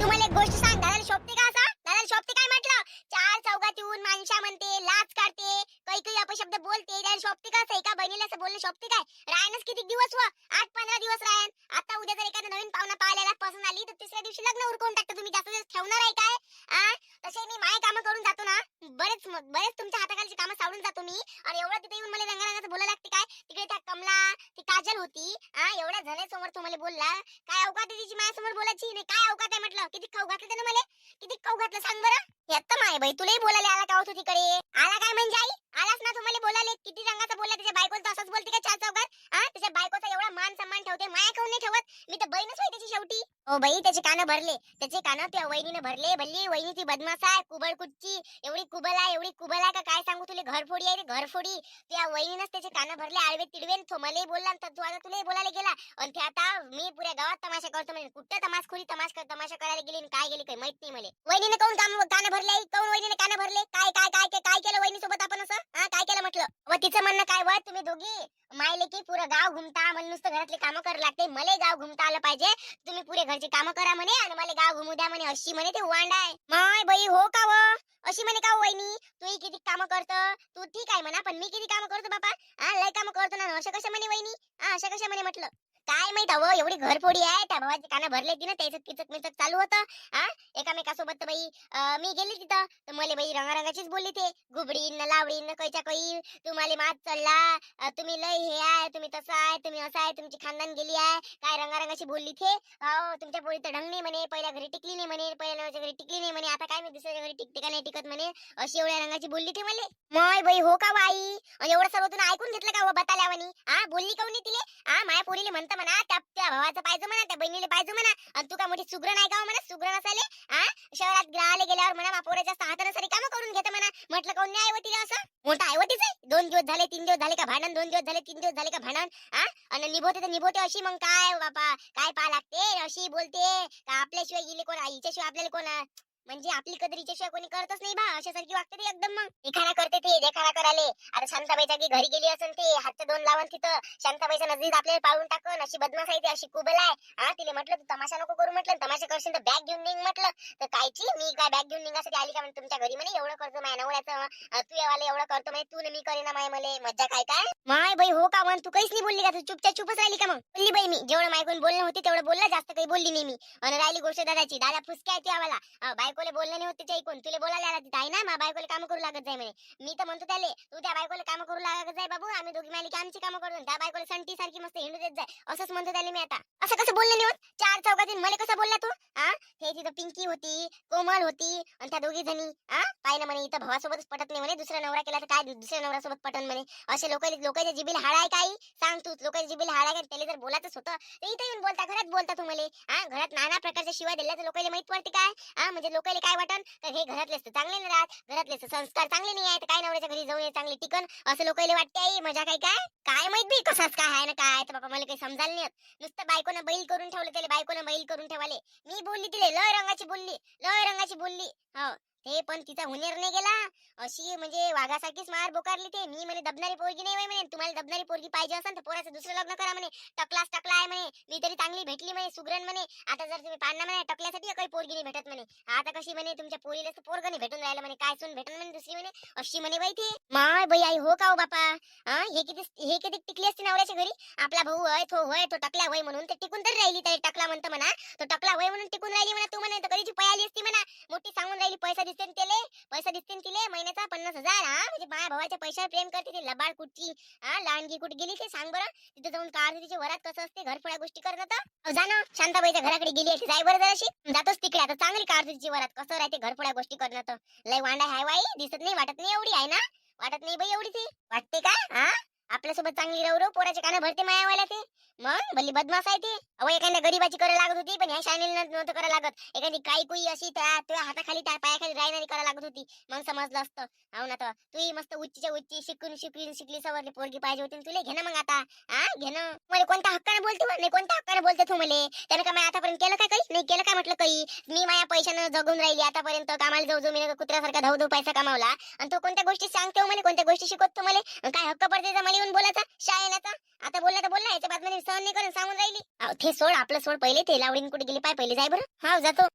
तुम्हाला एक गोष्ट सांग, दादाला शोभते का असा? दादाला शोभते काय म्हटलं? चार चौघात येऊन माणसा म्हणते, लाज काढते, काही काही अपशब्द बोलते, त्याला शोभते का? एका बहिणीला असं बोलणं शोभते काय? रायनच किती दिवस व 8-15 दिवस रायन. आता उद्या जर एखादा नवीन पाहुणा पाहायला पसंत आली तर तिसऱ्या दिवशी लग्न उरकून टाकता. तुम्ही जास्त दिवस ठेवणार आहे काय? तसे मी माय कामं करून जातो ना, बरेच तुमच्या हाताखालची कामं सावरून जातो मी. आणि एवढं तिथे येऊन मला रंगारंगाचं बोलायला लागते काय? तिकडे त्या कमला, ती काजल होती, एवढ्या जणांसमोर तुम्हाला बोलला. काय अवकात आहे तिची माझ्यासमोर बोलायची? नाही काय अवकात आहे म्हटलं? किती खाऊ घातलं त्यानं मला? किती खाऊ घातलं सांग बरं? येत माय बाई, तुलाही बोलायला आला का होतो तिकडे? आला काय म्हणजे आई? आलाच ना तुम्हाला बोलायला? किती रंगाचा बोलला त्याच्या बायकोला, तर असंच बोलते का चार चौघात? त्याच्या बायकोचा एवढा मान सन्मान ठेवते, माया काऊन नाही ठेवत? मी तर बहीणच होय त्याची शेवटी. हो बाई, त्याचे कानं भरले, त्याचे कानं त्या वहिनीने भरले. भल्ली वहिनी ती बदमाश आहे, कुबड कुटची, एवढी कुबल आहे, एवढी कुबल आहे का काय सांगू तुला? घरफोडी आहे ती, घरफोडी. त्या वहिनीनंच त्याचे कानं भरले, आडवे तिडवे. तो मलाही बोलला तर तू आता तुलाही बोलायला गेला. आणि ते आता मी पुऱ्या गावात तमाशा करतो म्हणजे कुठं तमाशा करायला गेली आणि काय गेली काही माहित नाही मला. वहिनीने काऊन कानं भरले आई? काऊन वहिनीने कानं भरले? काय काय काय काय काय केलं वहिनी सोबत आपण असं? काय केलं म्हटलं? व तिचं म्हणणं काय? व तुम्ही दोघी मायले की पुरं गाव घुमता, मला नुसतं घरातले कामं करायला लागते, मला गाव घुमता आलं पाहिजे. तुम्ही पुरे घरचे कामं करा म्हणे आणि मला गाव घुमू द्या म्हणे, अशी म्हणे ते वांड आहे. माय बाई हो का व? अशी म्हणे का वहिनी? तू किती कामं करतो? तू ठीक आहे म्हणा, पण मी किती कामं करतो बापा? लय कामं करतो ना, अशा कशा म्हणे वहिनी? अशा कशा म्हणे म्हटलं? काय माहित हवं, एवढी घरफोडी आहे. त्या भावाची कानं भरले ती ना, त्याचं किचक मिचक चालू होतं. एकामेकासोबत बाई. मी गेली तिथं तर मला बाई रंगारंगाचीच बोलली ते. घुबडीन न लावडीन न कैच्या कै, तुम्हाला मात चढला, तुम्ही लय हे आहे, तुम्ही तसं आहे, तुम्ही असं आहे, तुमची खानदान गेली आहे, काय रंगारंगाची बोलली ते. तुमच्या पोळी तर ढंग नाही म्हणे, पहिल्या घरी टिकली नाही म्हणे, पहिल्या नवऱ्याच्या घरी टिकली नाही म्हणे, आता काय मी दुसऱ्या घरी टिकते का नाही टिकत म्हणे, अशी एवढ्या रंगाची बोलली ते मला. माय बाई हो का बाई? आणि एवढं सर्व तुम्ही ऐकून घेतलं का बताल्यावानी? बोलली काऊन नाही तिले? माया पोरीले म्हणतं म्हणा, त्या भावाचं पाहिजे म्हणा, त्या बहिणीला पाहिजे म्हणा. आणि तू का मोठी सुग्रण आहे का म्हणा? सुग्रण असाले शहरात ग्राहाले गेल्यावर म्हणा मा पोराच्या हाताने सारी कामं करून घेते म्हणा. म्हटलं काऊन नाही आहे तिला असं? मोठा आहे तिचे. 2 दिवस झाले 3 दिवस झाले का भांडण, 2 दिवस झाले 3 दिवस झाले का भांडण. आणि निभवते तर निभवते अशी. मग काय बापा, काय पा लागते? अशी बोलते का आपल्याशिवाय गेली कोण? हिच्याशिवाय आपल्याला कोण? म्हणजे आपली कदर हिच्याशिवाय कोणी करतच नाही बा, अशासारखी वागते ते एकदम. मग देखाडा करते ते, देखाडा कराले. आता शांताबाईच्या घरी गेली असेल ते, हातचे 2 लावून तिथं शांताबाईच्या नजरेत आपल्याला पाळून टाकून. अशी बदमाश आहे ती, अशी कुबल आहे. तिला म्हटलं तू तमाशा नको करू म्हटलं, तमाशा करशील तर बॅग घेऊन निघ म्हटलं. तर कायची मी काय बॅग घेऊन निघासाठी आली का म्हणे तुमच्या घरी? म्हणे एवढं करतो माझ्या नवऱ्याचं, तू यावाला एवढं करतो म्हणे, तू मी करीना माय मले मज्जा काय काय? माय बाई हो का? म्हण तू काहीच नाही बोलली का? तू चुपच राहिली का? मग बोलली बाई मी, जेवढं मायकून बोलणं होती तेवढं बोलला, जास्त काही बोलली नाही मी. आणि राहिली गोष्ट दादाची, दादा फुसके आहे त्यावाला. बायकोले बोलणं नाही होते ऐकून, तुला बोलायला आला तिथं आहे ना, मा बायकोला काम करू लागत जाय म्हणे. मी तर म्हणतो त्याले, तू त्या बायकोला काम करू लागत जाय बाबू, आम्ही दोघी मायली की आमची कामं करून त्या बायकोला संटी सारखी मस्त हिंडू देत जाय, असंच म्हणतो त्याले मी. आता असं कसं बोललं नाही होत? 4 चौघातून मला कसं बोलला तू? हे तिथं पिंकी होती, कोमल होती आणि त्या दोघी जणी पाहिलं म्हणे इथं भावासोबतच पटत नाही म्हणे, दुसरा नवरा केला तर काय दुसऱ्या नवऱ्यासोबत पटन म्हणे. असे लोकांच्या जिबीला हाड आहे काही? सांग तू, लोकांच्या जिबीला हाड आहे का? त्याला जर बोलायचंच होतं तर इथं येऊन बोलता, घरात बोलता तुम्हाला. घरात नाना प्रकारच्या शिवाय दिल्या तर लोकांना माहित पडते काय? म्हणजे लोकांना काय वाटन का हे घरातले चांगले नाही राहत, घरातले संस्कार चांगले नाही आहेत, काय नवऱ्याच्या घरी जाऊन चांगले टिकन, असं लोकांना वाटते. आई मजा काय काय काय माहित बी कसाच काय आहे ना काय? तर बाबा मला काही समजायला नाही. नुसतं बायकोनं बैल करून ठेवलं, त्याला बायकोनं बैल करून ठेवाले. मी बोलली तिले, लय रंगाची बोलली, लय रंगाची बोलली. हो ते पण तिचा हुनेर नाही गेला. अशी म्हणजे वाघासारखीच मार बोकारली ते. मी म्हणे दबणारी पोरगी नाही म्हणे, तुम्हाला दबणारी पोरगी पाहिजे असेल तर पोराचं दुसरं लग्न करा म्हणे. टकला आहे म्हणे, मी तरी चांगली भेटली म्हणे, सुग्रण म्हणे. आता जर तुम्ही पाहणार म्हणे टकल्यासाठी काही पोरगी नाही भेटत म्हणे. आता कशी म्हणे तुमच्या पोरीला पोरग नाही भेटून राहिलं म्हणे, काय सून भेटून म्हणे दुसरी म्हणे, अशी म्हणे बाई ती. माय बाई आई हो का हो बापा? हे किती टिकली असती नवऱ्याच्या घरी? आपला भाऊ होय तो टकला वय म्हणून ते टिकून तरी राहिली. त्याला टकला म्हणतं म्हणा, तो टकला वय म्हणून टिकून राहिली म्हणा. तू म्हणे तर कधीची पयाली असती म्हणा, मोठी सांगून राहिली. पैसा दिसते तिले महिन्याचा 50,000. म्हणजे माझ्या भावाच्या पैशावर प्रेम करते ती लबाड कुठची. लहानगी कुठे गेली ते सांग बरं? तिथे जाऊन कार तिच्या वरात कसं असते, घरफोड्या गोष्टी करत जाणं. शांताबाईच्या घराकडे गेली आहे, जाय बरं जराशी. जातोच तिकडे आता, चांगली कार तिची वरात कसं राहते घरफोड्या गोष्टी करणं. लय वांडा हाय बाई, दिसत नाही, वाटत नाही एवढी आहे ना, वाटत नाही बाई एवढी ती. वाटते का? आपल्यासोबत चांगली राहू पोराच्या कानं भरते मायावाला ते. मग भली बदमाश आहे ते. एखाद्या गरीबाची करायला लागत होती, पण ह्या शायनील नव्हतं करायला लागत. एखादी काही कुई अशी त्या हाताखाली त्या पायाखाली राहणारी करायला लागत होती, मग समजलं असतं. हो ना, तर तू मस्त उच्चीच्या उच्ची शिकली सवरली पोरगी पाहिजे होती तुला. घे ना मग आता. घेणं मला कोणत्या हक्काने बोलते? नाही कोणत्या हक्काने बोलते तू मला? त्यानं का मी आतापर्यंत केलं काय? काही नाही केलं काय म्हटलं काही? मी माझ्या पैशानं जगून राहिली आतापर्यंत, कामाला जाऊ मी कुत्र्यासारखा धाव पैसा कमावला. आणि तो कोणत्या गोष्टी सांगतो मला, कोणत्या गोष्टी शिकवतो मला? काय हक्क पडते मला येऊन बोलायचा शाळेचा? आता बोलला तर बोलला, याच्या बातम्या सहन नाही करून सांगून राहिली. ते सोड, आपलं सोड, पहिले ते लावडीन कुठे गेली पाय, पहिले जाय बरं. जातो.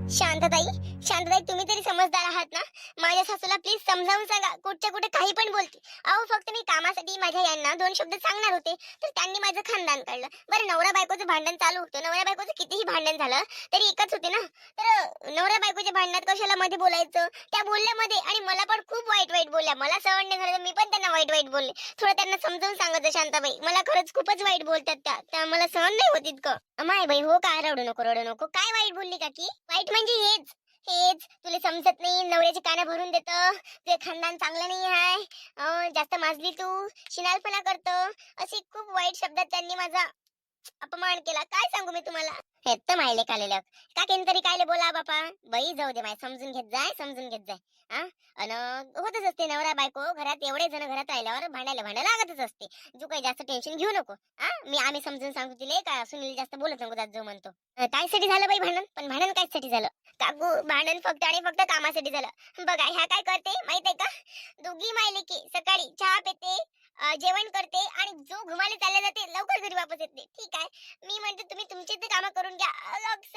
शांतताई, शांतताई, तुम्ही तरी समजदार आहात ना? माझ्या सासूला प्लीज समजावून सांगा, कुठच्या कुठे काही पण बोलते. अहो फक्त मी कामासाठी माझ्या यांना दोन शब्द सांगणार होते, तर त्यांनी माझं खानदान काढलं. बरं, नवरा बायकोचं भांडण चालू होतं, नवरा बायकोचं कितीही भांडण झालं तरी एकच होते ना. तर नवरा बायकोच्या भांडणात कशाला मध्ये बोलायचं? त्या बोलल्यामध्ये आणि मला पण खूप वाईट वाईट बोलल्या. मला सहन नाही झालं, मी पण त्यांना वाईट वाईट बोलले. थोडं त्यांना समजावून सांगायचं शांताबाई, मला खरंच खूपच वाईट बोलतात त्या मला सहन नाही होत इतकं. माय बाई, हो काय, रडू नको रडू नको. काय वाईट बोलली का की? वाईट म्हणजे हेच हेच तुला समजत नाही, नवऱ्याची कानं भरून देतं, तुझे खानदान चांगलं नाही आहे, जास्त माजली तू, शिनालपणा करतो, असे खूप वाईट शब्दात त्यांनी माझा अपमान केला. काय सांगू मी तुम्हाला? हे तर मायले कालेल्या का केन तरी कायले बोला बापा. बाई जाऊ दे, माय समजून घेत जाय, समजून घेत जाय. हा, अन होतच असते नवरा बायको घरात, एवढे जण घरात राहिल्यावर भांडायला लागतच असते. तू काही जास्त टेन्शन घेऊ नको. आम्ही समजून सांगतो तिले, का सुनील जास्त बोलत नको जात जो म्हणतो. कायसाठी झालं बाई भांडण? पण भांडण कायसाठी झालं काकू? भांडण फक्त आणि फक्त कामासाठी झालं. बघा ह्या काय करते माहित आहे का? दोघी मायले की सकाळी चहा पिते, जेवण करते आणि जो घुमाले चालले जाते, लवकर घरी वापस येते. ठीक आहे, मी म्हणते तुम्ही तुमचे ते कामं करून घ्या.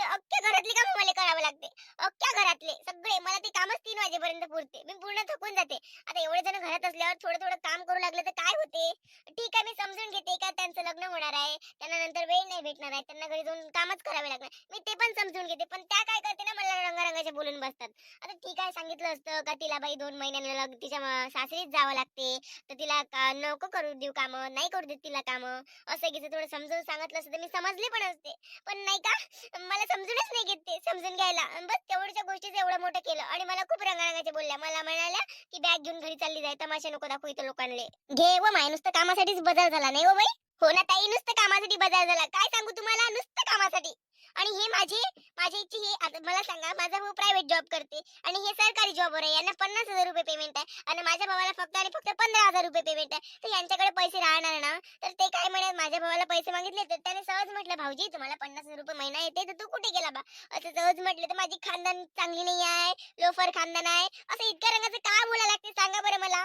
अख्ख्या घरातली कामं मला करावं लागते, अख्ख्या घरातले सगळे. मला ते कामच 3 वाजेपर्यंत पुरते, मी पूर्ण थकून जाते. आता एवढे जण घरात असल्यावर थोडं थोडं काम करू लागलं तर काय होते? ठीक आहे, मी समजून घेते का त्यांचं लग्न होणार आहे, त्यांना नंतर वेळ नाही भेटणार आहे, त्यांना घरी जाऊन कामच करावे लागणार, मी ते पण समजून घेते. पण त्या काय करते ना, मला रंगारंगाचे बोलून बसतात. आता ठीक आहे, सांगितलं असतं का तिला बाई 2 महिन्यांना तिच्या सासरीच जावं लागते, तर तिला नको करू देऊ काम, नाही करू देत तिला काम, असं की थोडं समजून सांगितलं असतं तर मी समजले पण असते. पण नाही का, मला समजूनच नाही घेत ते समजून घ्यायला. बस तेवढ्याच्या गोष्टीचं एवढं मोठं केलं आणि मला खूप रंगारंगाचे बोलल्या. मला म्हणाल्या की बॅग घेऊन घरी चालली जाय, तमाशा नको दाखवू इथं लोकांना. घे व माय, नुसतं कामासाठीच बदल झाला नाही हो बाई. हो ना ताई, नुसतं कामासाठी बदल झाला. काय सांगू तुम्हाला, नुसतं कामासाठी. आणि हे माझी इच्छा, हे आता मला सांगा, माझा भाऊ प्रायव्हेट जॉब करते आणि हे सरकारी जॉबवर आहे. यांना 50,000 रुपये पेमेंट आहे आणि माझ्या भावाला फक्त आणि फक्त 15,000 रुपये पेमेंट आहे. तर यांच्याकडे पैसे राहणार ना, तर ते काय म्हणे, माझ्या भावाला पैसे मागितले तर त्याने सहज म्हटलं, भाऊजी तुम्हाला 50,000 रुपये महिना येते तर तू कुठे गेला बा, असं सहज म्हटलं. तर माझी खानदान चांगली नाही आहे, लोफर खानदान आहे, असं इतक्या रंगाचं का बोलायला लागते सांगा बरं मला.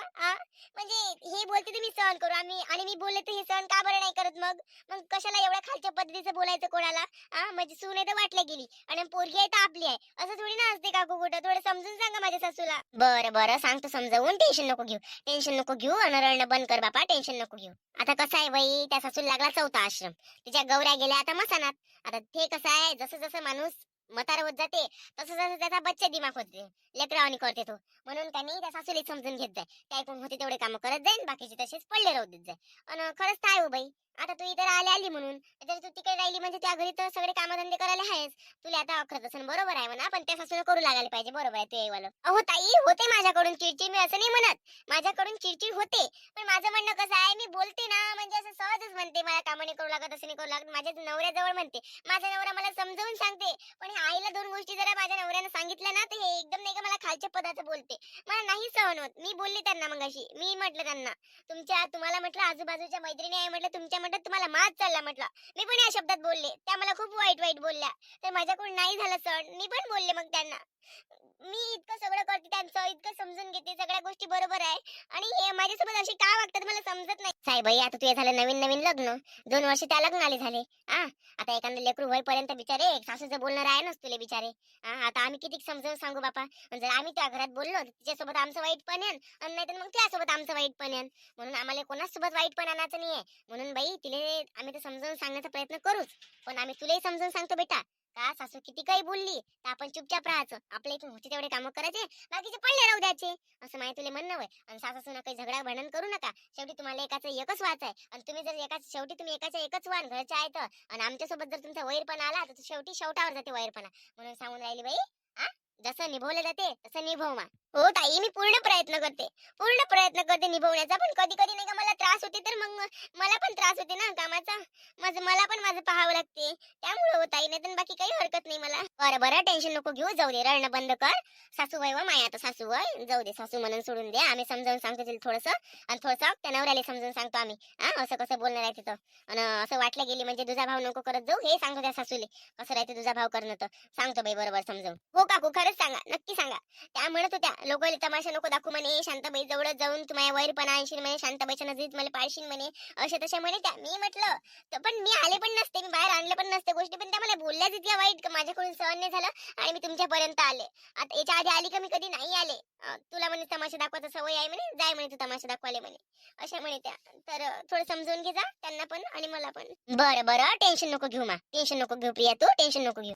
म्हणजे हे बोलते तर मी सहन करू आम्ही, आणि मी बोलले तर हे सहन का बरं नाही करत? मग मग कशाला एवढ्या खालच्या पद्धतीचं बोलायचं कोणाला? म्हणजे सून आहे तर वाटल्या गेली आणि पोरगी आहे तर आपली आहे, असं थोडी ना असते काकू. कुठं थोडं समजून सांगा माझ्या सासूला. बरं बरं, सांगतो समजावून. टेन्शन नको घेऊ, टेन्शन नको घेऊ, आणि रडणं बंद कर बापा, टेन्शन नको घेऊ. आता कसं आहे बाई, त्या सासूला लागला 4था आश्रम, तिच्या गौऱ्या गेल्या आता मसानात. आता ते कसं आहे, जसं जसं माणूस म्हातारा होत जाते तसं तसं त्याचा बच्चा दिमाग होते, लेकरावानी करते तो. म्हणून त्यांनी त्या सासूला समजून घेत जाय, काय कोण होते तेवढे काम करत जाईन, बाकीचे तसेच पडले राहू देत जाय. आणि खरंच काय हो बाई, आता तू इथे आली म्हणून, जर तू तिकडे राहिली म्हणजे त्या घरी तर सगळे कामधंदे करायला आहेस. तुला आता अखरत असेल, बरोबर आहे म्हणा, पण त्या सासून करू लागायला पाहिजे. बरोबर आहे ते वालं. अहो ताई, होते माझ्याकडून चिडचिड, मी असं नाही म्हणत, माझ्याकडून चिडचिड होते. पण माझं म्हणणं कसं आहे, मी बोलते ना म्हणजे असं सहजच म्हणते, मला कामं नाही करू लागत, असं नाही करू लागत. माझ्या नवऱ्याजवळ म्हणते, माझा नवरा मला समजावून सांगते. पण हे आईला 2 गोष्टी जरा माझ्या नवऱ्यानं सांगितल्या ना, तर हे एकदम नाही का मला खालच्या पदाचं बोलते. मला नाही सहन होत. मी बोलले त्यांना मगाशी, मी म्हटलं त्यांना, तुम्हाला म्हटलं आजूबाजूच्या मैत्रिणी आहे म्हटलं, तुमच्या म्हटलं तुम्हाला माज चालला म्हटलं. मी पण या शब्दात बोलले, त्या मला खूप वाईट वाईट बोलल्या. तर माझ्याकडून नाही झालं सहन, मी पण बोलले मग त्यांना. मी इतकं सगळं करते, त्यांचं इतकं समजून घेते, सगळ्या गोष्टी बरोबर आहे, आणि हे माझ्यासोबत असे का वागतात मला समजत नाही. साईबाई, आता तुझे झालं नवीन नवीन लग्न, 2 वर्ष त्या लग्नाले झाले. आता एखादं लेकरू होईपर्यंत बिचारे सासूचं बोलणं आहे नस तुले बिचारे. आता आम्ही किती समजावून सांगू बापा. जर आम्ही त्या घरात बोललो तर तिच्यासोबत आमचं वाईट पण येन, आणि नाही तर मग त्यासोबत आमचं वाईट पण येन. म्हणून आम्हाला कोणासोबत वाईट पण आणायचं नाहीये. म्हणून बाई तिले आम्ही तर समजावून सांगण्याचा प्रयत्न करूच, पण आम्ही तुलाही समजावून सांगतो बेटा, का सासू किती काही बोलली तर आपण चुपचाप राहायचं, आपल्या इथून होते तेवढे कामं करायचे, बाकीचे पडले राहू द्यायचे, असं माहिती तुला म्हणणं होय. आणि सासू काही झगडा भांडण करू नका, शेवटी तुम्हाला एकाचं एकच वाच आहे, आणि तुम्ही जर शेवटी तुम्ही एकाच्या एकच वाण घरच्या आहे तर, आणि आमच्यासोबत जर तुमचा वैरपणा आला तर शेवटी शेवटावर जाते वैरपणा. म्हणून सांगून राहिली बाई, जसं निभवलं जाते तसं निभव मा. हो ताई, मी पूर्ण प्रयत्न करते निभवण्याचा, पण कधी कधी नाही का मला त्रास होते, तर मग मला पण त्रास होते ना कामाचा, मला पण माझं पाहावं लागते, त्यामुळे होत आहे. नाही तर बाकी काही हरकत नाही मला. बरं बरं, टेन्शन नको घेऊ, जाऊ दे, रडणं बंद कर. सासू वय व माया, आता सासू वय, जाऊ दे, सासू म्हणून सोडून दे. आम्ही समजावून सांगतो तिला थोडंसं, आणि थोडंसं त्या नवऱ्याला समजावून सांगतो आम्ही, असं कसं बोलणार आहे तिथं, आणि असं वाटलं गेली म्हणजे तुझा भाव नको करत जाऊ, हे सांगतो त्या सासूले, कसं राहते तुझा भाव करणं. तर सांगतो बाई बरोबर समजावून. हो काकू, खरंच सांगा, नक्की सांगा. त्या म्हणत होत्या लोकांना तमाशा नको दाखवू म्हणे, शांताबाई जवळ जाऊन तुम्हाला वैरपणा आणशील म्हणे, शांताबाईच्या नजरेत मला पाडशील म्हणे, अशा तशा म्हणे त्या. मी म्हटलं तर, पण मी आले पण नसते, मी बाहेर आणले पण नसते गोष्टी, पण त्या मला बोलल्या झाल्याच इतक्या वाईट का माझ्याकडून सहन नाही झालं आणि मी तुमच्यापर्यंत आले. आता याच्या आधी आली का मी कधी नाही आले. तुला म्हणे तमाशा दाखवायचा सवय आहे म्हणे, जाय म्हणे तू तमाशा दाखवायला म्हणे, अशा म्हणे त्या. तर थोडं समजून घे जा त्यांना पण आणि मला पण. बरं बरं, टेन्शन नको घेऊ मा, टेन्शन नको घेऊ प्रिया, तू टेन्शन नको घेऊ.